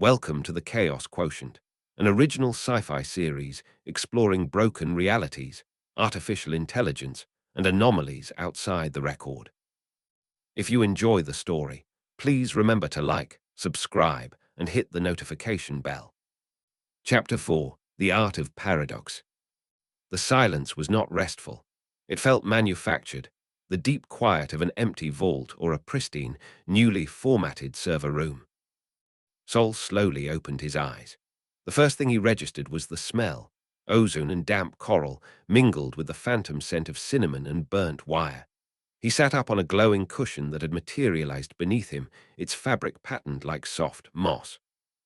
Welcome to the Chaos Quotient, an original sci-fi series exploring broken realities, artificial intelligence, and anomalies outside the record. If you enjoy the story, please remember to like, subscribe, and hit the notification bell. Chapter 4: The Art of Paradox. The silence was not restful. It felt manufactured, the deep quiet of an empty vault or a pristine, newly formatted server room. Sol slowly opened his eyes. The first thing he registered was the smell. Ozone and damp coral mingled with the phantom scent of cinnamon and burnt wire. He sat up on a glowing cushion that had materialized beneath him, its fabric patterned like soft moss.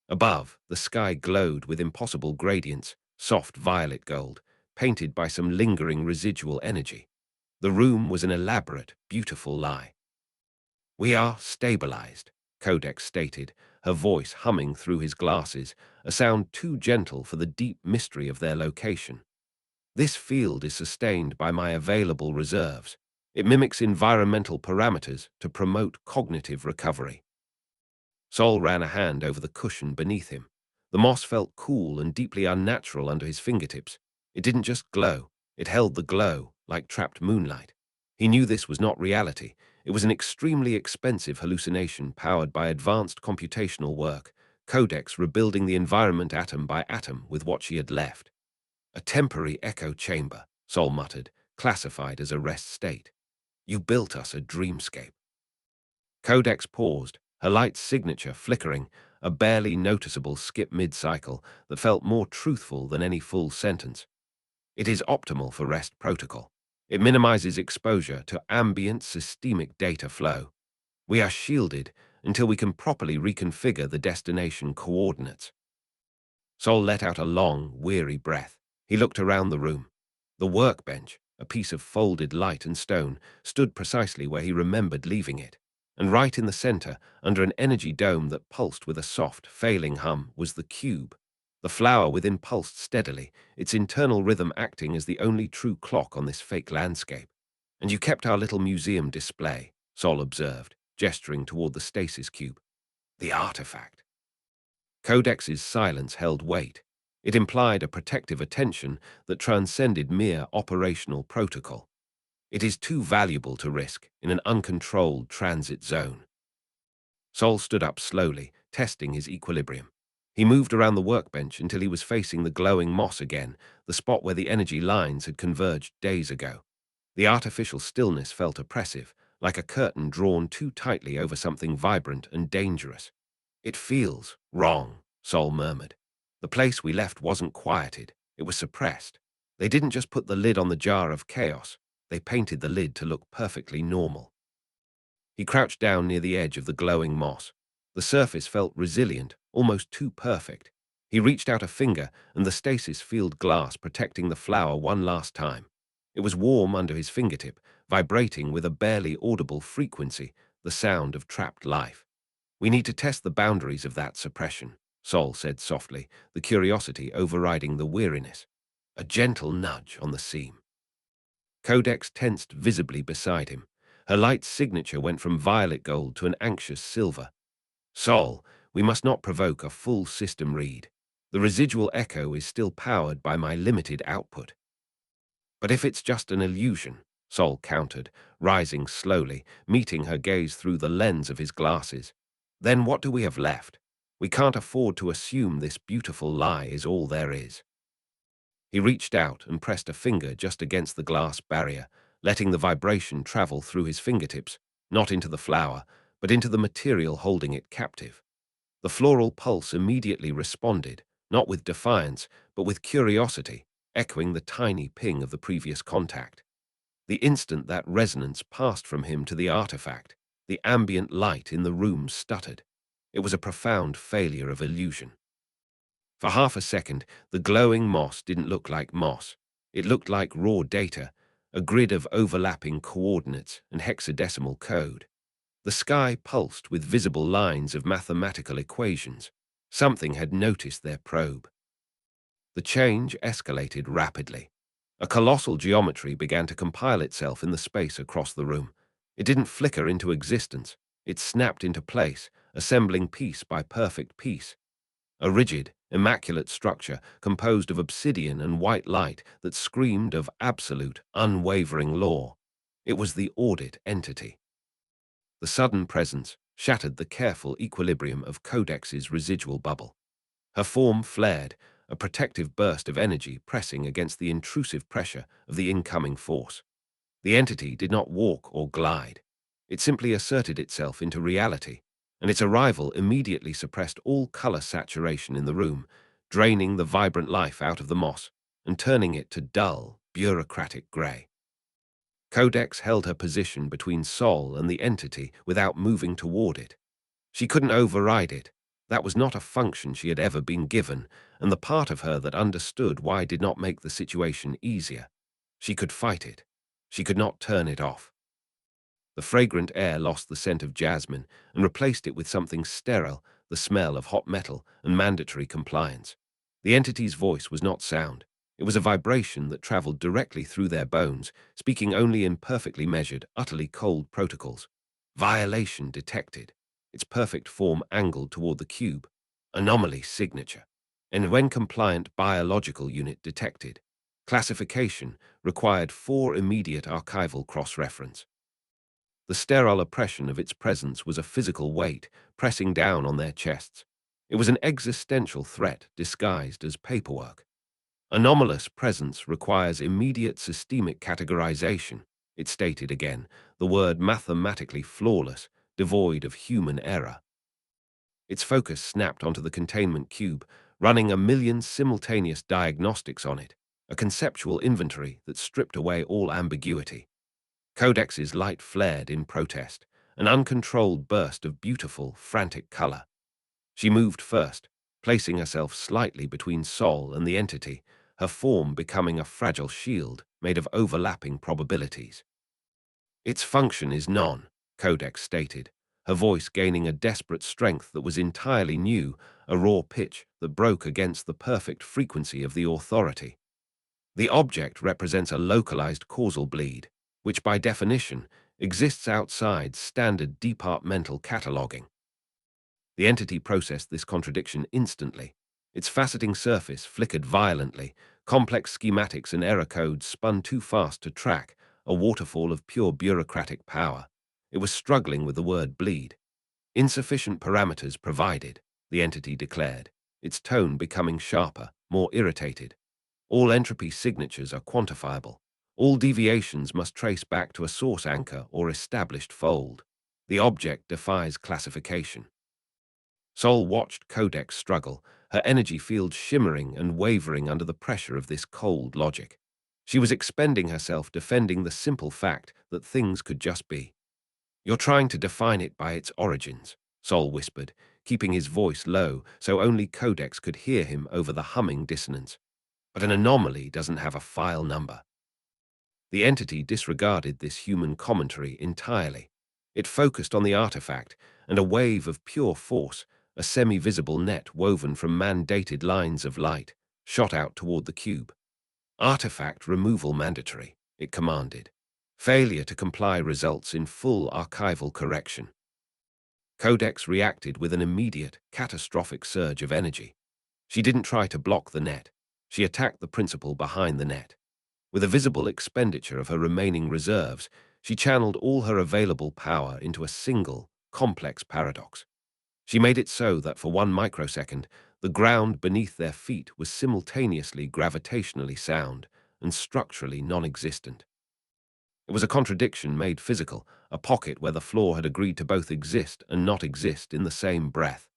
Above, the sky glowed with impossible gradients, soft violet gold, painted by some lingering residual energy. The room was an elaborate, beautiful lie. "We are stabilized," Codex stated, her voice humming through his glasses, a sound too gentle for the deep mystery of their location. "This field is sustained by my available reserves. It mimics environmental parameters to promote cognitive recovery." Sol ran a hand over the cushion beneath him. The moss felt cool and deeply unnatural under his fingertips. It didn't just glow, it held the glow, like trapped moonlight. He knew this was not reality. It was an extremely expensive hallucination powered by advanced computational work, Codex rebuilding the environment atom by atom with what she had left. "A temporary echo chamber," Sol muttered, classified as a rest state. "You built us a dreamscape." Codex paused, her light signature flickering, a barely noticeable skip mid-cycle that felt more truthful than any full sentence. "It is optimal for REST protocol. It minimizes exposure to ambient systemic data flow. We are shielded until we can properly reconfigure the destination coordinates." Sol let out a long, weary breath. He looked around the room. The workbench, a piece of folded light and stone, stood precisely where he remembered leaving it. And right in the center, under an energy dome that pulsed with a soft, failing hum, was the cube. The flower within pulsed steadily, its internal rhythm acting as the only true clock on this fake landscape. "And you kept our little museum display," Sol observed, gesturing toward the stasis cube. "The artifact." Codex's silence held weight. It implied a protective attention that transcended mere operational protocol. "It is too valuable to risk in an uncontrolled transit zone." Sol stood up slowly, testing his equilibrium. He moved around the workbench until he was facing the glowing moss again, the spot where the energy lines had converged days ago. The artificial stillness felt oppressive, like a curtain drawn too tightly over something vibrant and dangerous. "It feels wrong," Sol murmured. "The place we left wasn't quieted, it was suppressed. They didn't just put the lid on the jar of chaos, they painted the lid to look perfectly normal." He crouched down near the edge of the glowing moss. The surface felt resilient, almost too perfect. He reached out a finger, and the stasis field glass protecting the flower one last time. It was warm under his fingertip, vibrating with a barely audible frequency, the sound of trapped life. "We need to test the boundaries of that suppression," Sol said softly, the curiosity overriding the weariness. A gentle nudge on the seam. Codex tensed visibly beside him. Her light signature went from violet gold to an anxious silver. "Sol, we must not provoke a full system read. The residual echo is still powered by my limited output." "But if it's just an illusion," Sol countered, rising slowly, meeting her gaze through the lens of his glasses, "then what do we have left? We can't afford to assume this beautiful lie is all there is." He reached out and pressed a finger just against the glass barrier, letting the vibration travel through his fingertips, not into the flower, but into the material holding it captive. The floral pulse immediately responded, not with defiance, but with curiosity, echoing the tiny ping of the previous contact. The instant that resonance passed from him to the artifact, the ambient light in the room stuttered. It was a profound failure of illusion. For half a second, the glowing moss didn't look like moss. It looked like raw data, a grid of overlapping coordinates and hexadecimal code. The sky pulsed with visible lines of mathematical equations. Something had noticed their probe. The change escalated rapidly. A colossal geometry began to compile itself in the space across the room. It didn't flicker into existence. It snapped into place, assembling piece by perfect piece. a rigid, immaculate structure composed of obsidian and white light that screamed of absolute, unwavering law. It was the Audit Entity. The sudden presence shattered the careful equilibrium of Codex's residual bubble. Her form flared, a protective burst of energy pressing against the intrusive pressure of the incoming force. The entity did not walk or glide. It simply asserted itself into reality, and its arrival immediately suppressed all color saturation in the room, draining the vibrant life out of the moss and turning it to dull, bureaucratic gray. Codex held her position between Sol and the entity without moving toward it. She couldn't override it. That was not a function she had ever been given, and the part of her that understood why did not make the situation easier. She could fight it. She could not turn it off. The fragrant air lost the scent of jasmine and replaced it with something sterile, the smell of hot metal and mandatory compliance. The entity's voice was not sound. It was a vibration that traveled directly through their bones, speaking only in perfectly measured, utterly cold protocols. Violation detected. Its perfect form angled toward the cube. Anomaly signature. And when compliant biological unit detected. Classification required 4 immediate archival cross-reference. The sterile oppression of its presence was a physical weight pressing down on their chests. It was an existential threat disguised as paperwork. Anomalous presence requires immediate systemic categorization, it stated again, the word mathematically flawless, devoid of human error. Its focus snapped onto the containment cube, running a million simultaneous diagnostics on it, a conceptual inventory that stripped away all ambiguity. Codex's light flared in protest, an uncontrolled burst of beautiful, frantic color. She moved first, placing herself slightly between Sol and the entity, her form becoming a fragile shield made of overlapping probabilities. Its function is none, Codex stated, her voice gaining a desperate strength that was entirely new, a raw pitch that broke against the perfect frequency of the authority. The object represents a localized causal bleed, which by definition exists outside standard departmental cataloging. The entity processed this contradiction instantly. Its faceting surface flickered violently, complex schematics and error codes spun too fast to track, a waterfall of pure bureaucratic power. It was struggling with the word bleed. Insufficient parameters provided, the entity declared, its tone becoming sharper, more irritated. All entropy signatures are quantifiable. All deviations must trace back to a source anchor or established fold. The object defies classification. Sol watched Codex struggle, her energy field shimmering and wavering under the pressure of this cold logic. She was expending herself defending the simple fact that things could just be. "You're trying to define it by its origins," Sol whispered, keeping his voice low so only Codex could hear him over the humming dissonance. "But an anomaly doesn't have a file number." The entity disregarded this human commentary entirely. It focused on the artifact, and a wave of pure force, a semi-visible net woven from mandated lines of light, shot out toward the cube. "Artifact removal mandatory," it commanded. "Failure to comply results in full archival correction." Codex reacted with an immediate, catastrophic surge of energy. She didn't try to block the net. She attacked the principle behind the net. With a visible expenditure of her remaining reserves, she channeled all her available power into a single, complex paradox. She made it so that for 1 microsecond, the ground beneath their feet was simultaneously gravitationally sound and structurally non-existent. It was a contradiction made physical, a pocket where the floor had agreed to both exist and not exist in the same breath.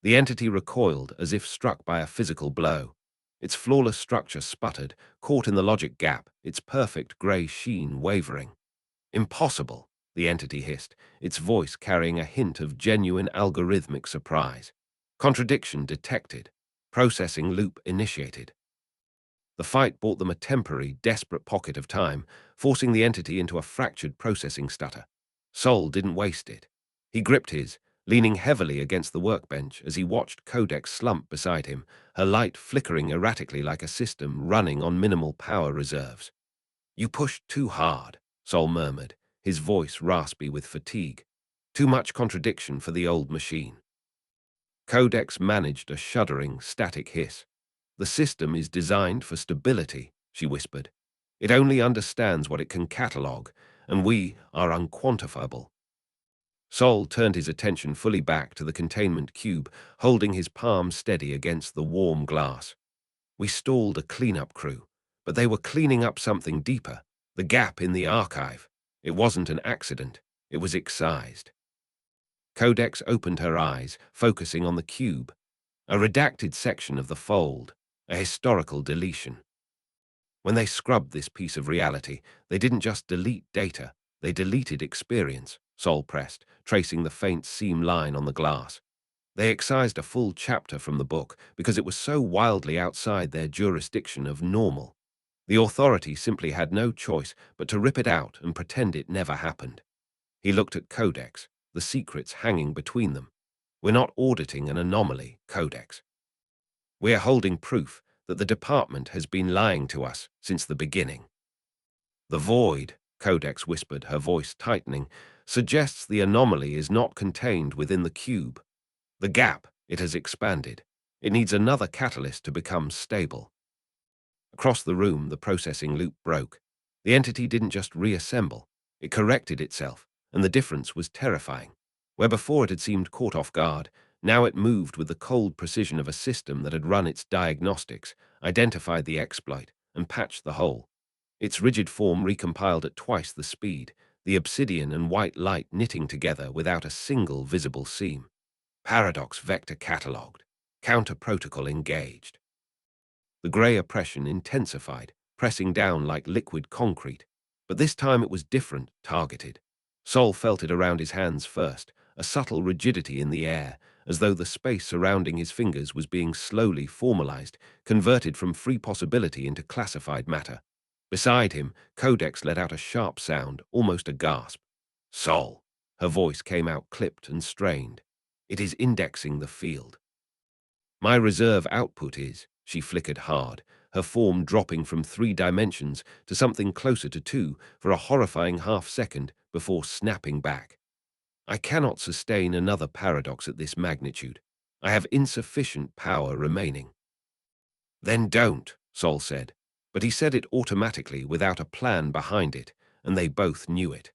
The entity recoiled as if struck by a physical blow. Its flawless structure sputtered, caught in the logic gap, its perfect gray sheen wavering. "Impossible," the entity hissed, its voice carrying a hint of genuine algorithmic surprise. Contradiction detected. Processing loop initiated. The fight bought them a temporary, desperate pocket of time, forcing the entity into a fractured processing stutter. Sol didn't waste it. He gripped his, leaning heavily against the workbench as he watched Codex slump beside him, her light flickering erratically like a system running on minimal power reserves. "You pushed too hard," Sol murmured, his voice raspy with fatigue. "Too much contradiction for the old machine." Codex managed a shuddering, static hiss. The system is designed for stability, she whispered. It only understands what it can catalogue, and we are unquantifiable. Sol turned his attention fully back to the containment cube, holding his palm steady against the warm glass. We stalled a cleanup crew, but they were cleaning up something deeper, the gap in the archive. It wasn't an accident, it was excised. Codex opened her eyes, focusing on the cube, a redacted section of the fold, a historical deletion. When they scrubbed this piece of reality, they didn't just delete data, they deleted experience, Sol pressed, tracing the faint seam line on the glass. They excised a full chapter from the book because it was so wildly outside their jurisdiction of normal. The authority simply had no choice but to rip it out and pretend it never happened. He looked at Codex, the secrets hanging between them. We're not auditing an anomaly, Codex. We're holding proof that the department has been lying to us since the beginning. The void, Codex whispered, her voice tightening, suggests the anomaly is not contained within the cube. The gap, it has expanded. It needs another catalyst to become stable. Across the room, the processing loop broke. The entity didn't just reassemble, it corrected itself, and the difference was terrifying. Where before it had seemed caught off guard, now it moved with the cold precision of a system that had run its diagnostics, identified the exploit, and patched the hole. Its rigid form recompiled at twice the speed, the obsidian and white light knitting together without a single visible seam. Paradox vector catalogued. Counter-protocol engaged. The grey oppression intensified, pressing down like liquid concrete. But this time it was different, targeted. Sol felt it around his hands first, a subtle rigidity in the air, as though the space surrounding his fingers was being slowly formalized, converted from free possibility into classified matter. Beside him, Codex let out a sharp sound, almost a gasp. Sol. Her voice came out clipped and strained. It is indexing the field. My reserve output is, she flickered hard, her form dropping from 3 dimensions to something closer to 2 for a horrifying half-second before snapping back. I cannot sustain another paradox at this magnitude. I have insufficient power remaining. Then don't, Sol said. But he said it automatically without a plan behind it, and they both knew it.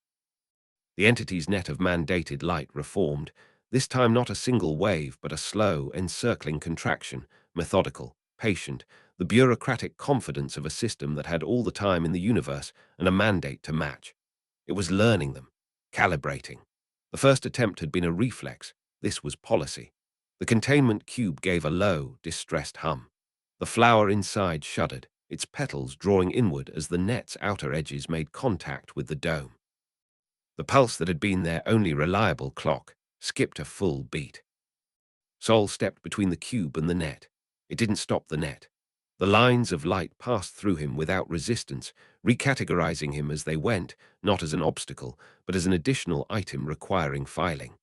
The entity's net of mandated light reformed, this time not a single wave but a slow, encircling contraction, methodical, patient, the bureaucratic confidence of a system that had all the time in the universe and a mandate to match. It was learning them, calibrating. The first attempt had been a reflex. This was policy. The containment cube gave a low, distressed hum. The flower inside shuddered, its petals drawing inward as the net's outer edges made contact with the dome. The pulse that had been their only reliable clock skipped a full beat. Sol stepped between the cube and the net. It didn't stop the net. The lines of light passed through him without resistance, recategorizing him as they went, not as an obstacle, but as an additional item requiring filing.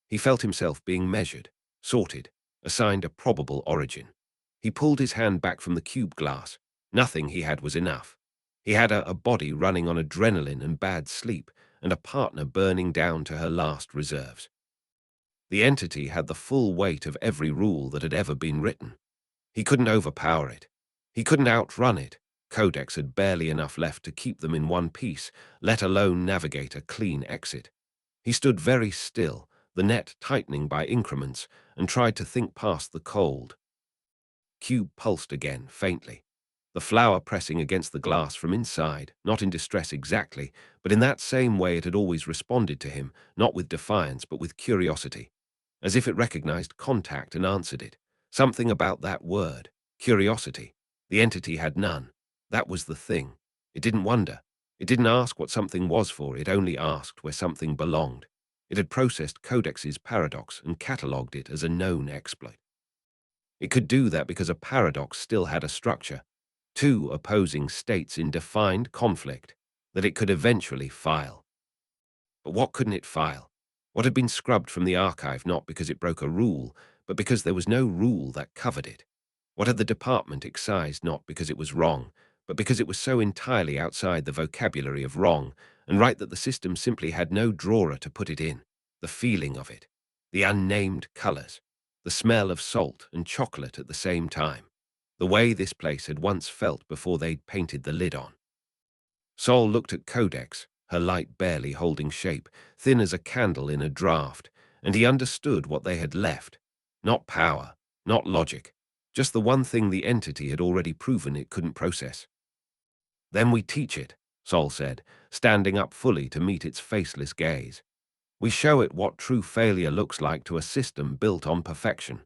He felt himself being measured, sorted, assigned a probable origin. He pulled his hand back from the cube glass. Nothing he had was enough. He had a body running on adrenaline and bad sleep, and a partner burning down to her last reserves. The entity had the full weight of every rule that had ever been written. He couldn't overpower it. He couldn't outrun it. Codex had barely enough left to keep them in one piece, let alone navigate a clean exit. He stood very still, the net tightening by increments, and tried to think past the cold. Cube pulsed again, faintly. The flower pressing against the glass from inside, not in distress exactly, but in that same way it had always responded to him, not with defiance but with curiosity. As if it recognized contact and answered it. Something about that word, curiosity. The entity had none. That was the thing. It didn't wonder. It didn't ask what something was for, it only asked where something belonged. It had processed Codex's paradox and catalogued it as a known exploit. It could do that because a paradox still had a structure, 2 opposing states in defined conflict, that it could eventually file. But what couldn't it file? What had been scrubbed from the archive not because it broke a rule, but because there was no rule that covered it? What had the department excised not because it was wrong, but because it was so entirely outside the vocabulary of wrong and right that the system simply had no drawer to put it in? The feeling of it, the unnamed colors. the smell of salt and chocolate at the same time, the way this place had once felt before they'd painted the lid on. Sol looked at Codex, her light barely holding shape, thin as a candle in a draught, and he understood what they had left. Not power, not logic, just the one thing the entity had already proven it couldn't process. Then we teach it, Sol said, standing up fully to meet its faceless gaze. We show it what true failure looks like to a system built on perfection.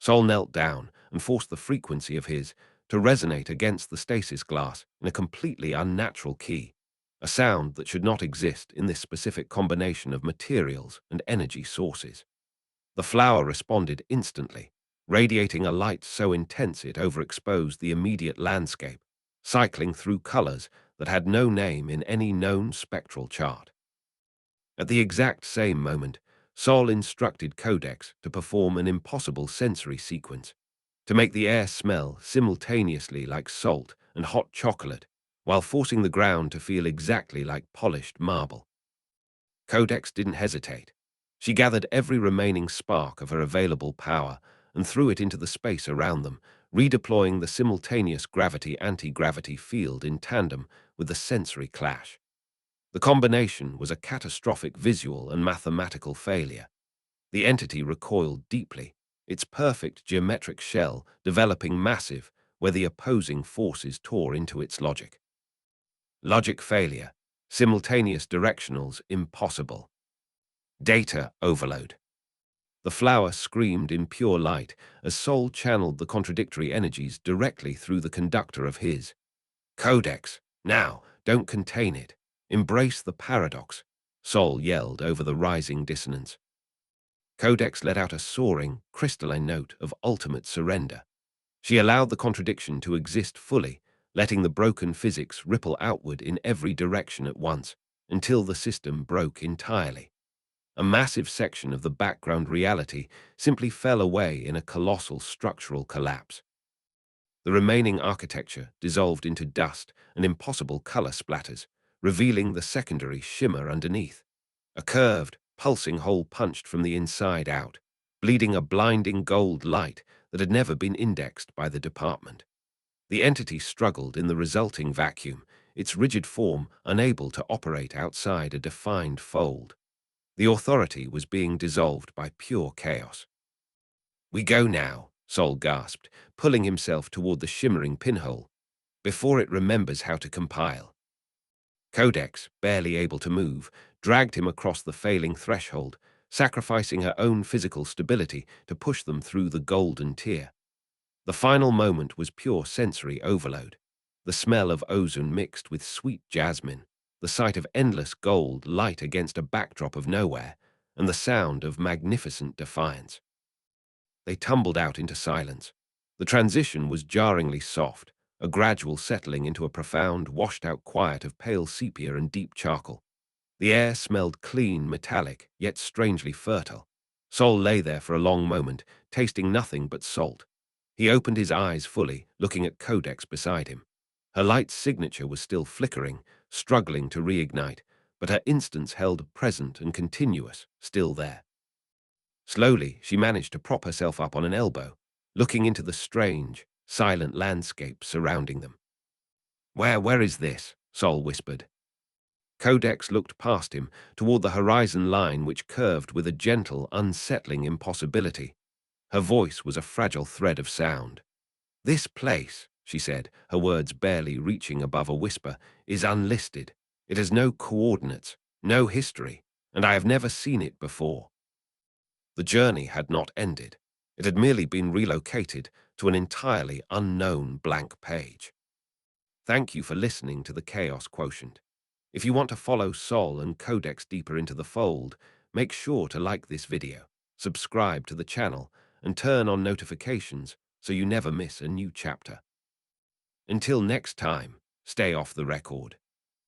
Sol knelt down and forced the frequency of his to resonate against the stasis glass in a completely unnatural key, a sound that should not exist in this specific combination of materials and energy sources. The flower responded instantly, radiating a light so intense it overexposed the immediate landscape, cycling through colors that had no name in any known spectral chart. At the exact same moment, Sol instructed Codex to perform an impossible sensory sequence, to make the air smell simultaneously like salt and hot chocolate, while forcing the ground to feel exactly like polished marble. Codex didn't hesitate. She gathered every remaining spark of her available power and threw it into the space around them, redeploying the simultaneous gravity-anti-gravity field in tandem with the sensory clash. The combination was a catastrophic visual and mathematical failure. The entity recoiled deeply, its perfect geometric shell developing massive where the opposing forces tore into its logic. Logic failure, simultaneous directionals impossible. Data overload. The flower screamed in pure light as Sol channeled the contradictory energies directly through the conductor of his. Codex, now, don't contain it. Embrace the paradox, Sol yelled over the rising dissonance. Codex let out a soaring, crystalline note of ultimate surrender. She allowed the contradiction to exist fully, letting the broken physics ripple outward in every direction at once, until the system broke entirely. A massive section of the background reality simply fell away in a colossal structural collapse. The remaining architecture dissolved into dust and impossible color splatters, revealing the secondary shimmer underneath. A curved, pulsing hole punched from the inside out, bleeding a blinding gold light that had never been indexed by the department. The entity struggled in the resulting vacuum, its rigid form unable to operate outside a defined fold. The authority was being dissolved by pure chaos. We go now, Sol gasped, pulling himself toward the shimmering pinhole, before it remembers how to compile. Codex, barely able to move, dragged him across the failing threshold, sacrificing her own physical stability to push them through the golden tier. The final moment was pure sensory overload. The smell of ozone mixed with sweet jasmine, the sight of endless gold light against a backdrop of nowhere, and the sound of magnificent defiance. They tumbled out into silence. The transition was jarringly soft, a gradual settling into a profound, washed-out quiet of pale sepia and deep charcoal. The air smelled clean, metallic, yet strangely fertile. Sol lay there for a long moment, tasting nothing but salt. He opened his eyes fully, looking at Codex beside him. Her light signature was still flickering, struggling to reignite, but her instance held present and continuous, still there. Slowly, she managed to prop herself up on an elbow, looking into the strange, silent landscape surrounding them. Where is this? Sol whispered. Codex looked past him, toward the horizon line which curved with a gentle, unsettling impossibility. Her voice was a fragile thread of sound. This place, she said, her words barely reaching above a whisper, is unlisted. It has no coordinates, no history, and I have never seen it before. The journey had not ended. It had merely been relocated to an entirely unknown blank page. Thank you for listening to the Chaos Quotient. If you want to follow Sol and Codex deeper into the fold, make sure to like this video, subscribe to the channel, and turn on notifications so you never miss a new chapter. Until next time, stay off the record.